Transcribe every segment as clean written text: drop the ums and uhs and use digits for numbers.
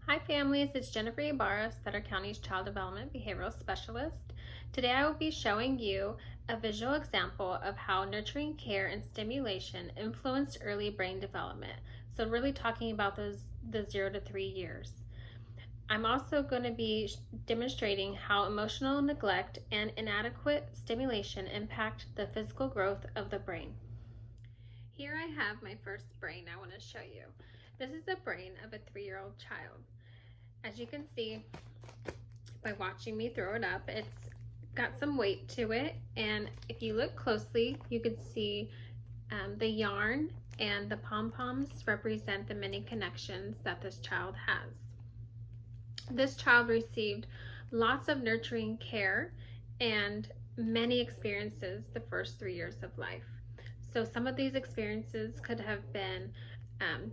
Hi families, it's Jennifer Ibarra, Sutter County's Child Development Behavioral Specialist. Today I will be showing you a visual example of how nurturing care and stimulation influenced early brain development. So really talking about the 0 to 3 years. I'm also going to be demonstrating how emotional neglect and inadequate stimulation impact the physical growth of the brain. Here I have my first brain I want to show you. This is the brain of a 3-year-old child. As you can see by watching me throw it up, it's got some weight to it, and if you look closely you can see the yarn and the pom-poms represent the many connections that this child has. This child received lots of nurturing care and many experiences the first 3 years of life. So some of these experiences could have been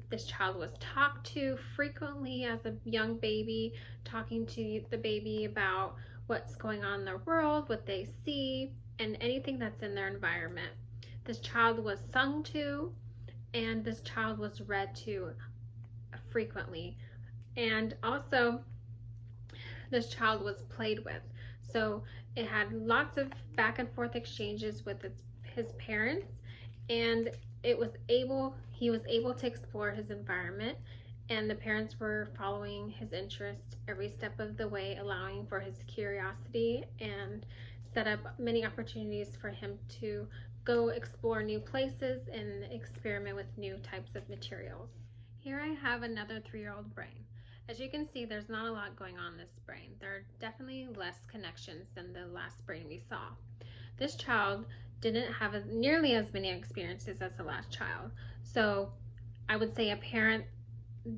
this child was talked to frequently as a young baby, talking to the baby about what's going on in their world, what they see, and anything that's in their environment. This child was sung to, and this child was read to frequently. And also, this child was played with. So it had lots of back and forth exchanges with his parents, and he was able to explore his environment, and the parents were following his interest every step of the way, allowing for his curiosity, and set up many opportunities for him to go explore new places and experiment with new types of materials. Here I have another 3-year-old brain. As you can see, there's not a lot going on in this brain. There are definitely less connections than the last brain we saw. This child didn't have nearly as many experiences as the last child. So I would say a parent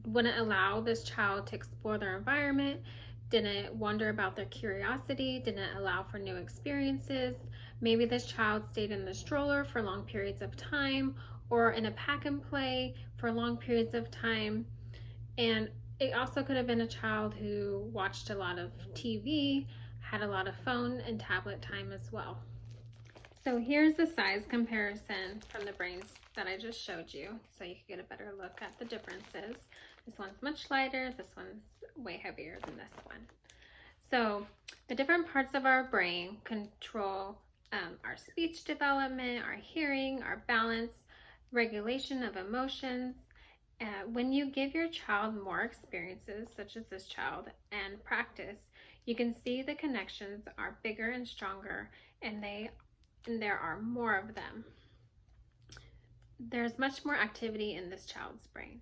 wouldn't allow this child to explore their environment, didn't wonder about their curiosity, didn't allow for new experiences. Maybe this child stayed in the stroller for long periods of time, or in a pack and play for long periods of time. And it also could have been a child who watched a lot of TV, had a lot of phone and tablet time as well. So here's the size comparison from the brains that I just showed you, so you can get a better look at the differences. This one's much lighter, this one's way heavier than this one. So the different parts of our brain control our speech development, our hearing, our balance, regulation of emotions. When you give your child more experiences, such as this child, and practice, you can see the connections are bigger and stronger, and there are more of them. There's much more activity in this child's brain.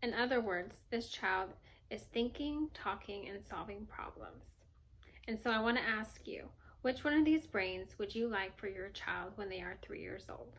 In other words, this child is thinking, talking, and solving problems. And so I want to ask you, which one of these brains would you like for your child when they are 3 years old?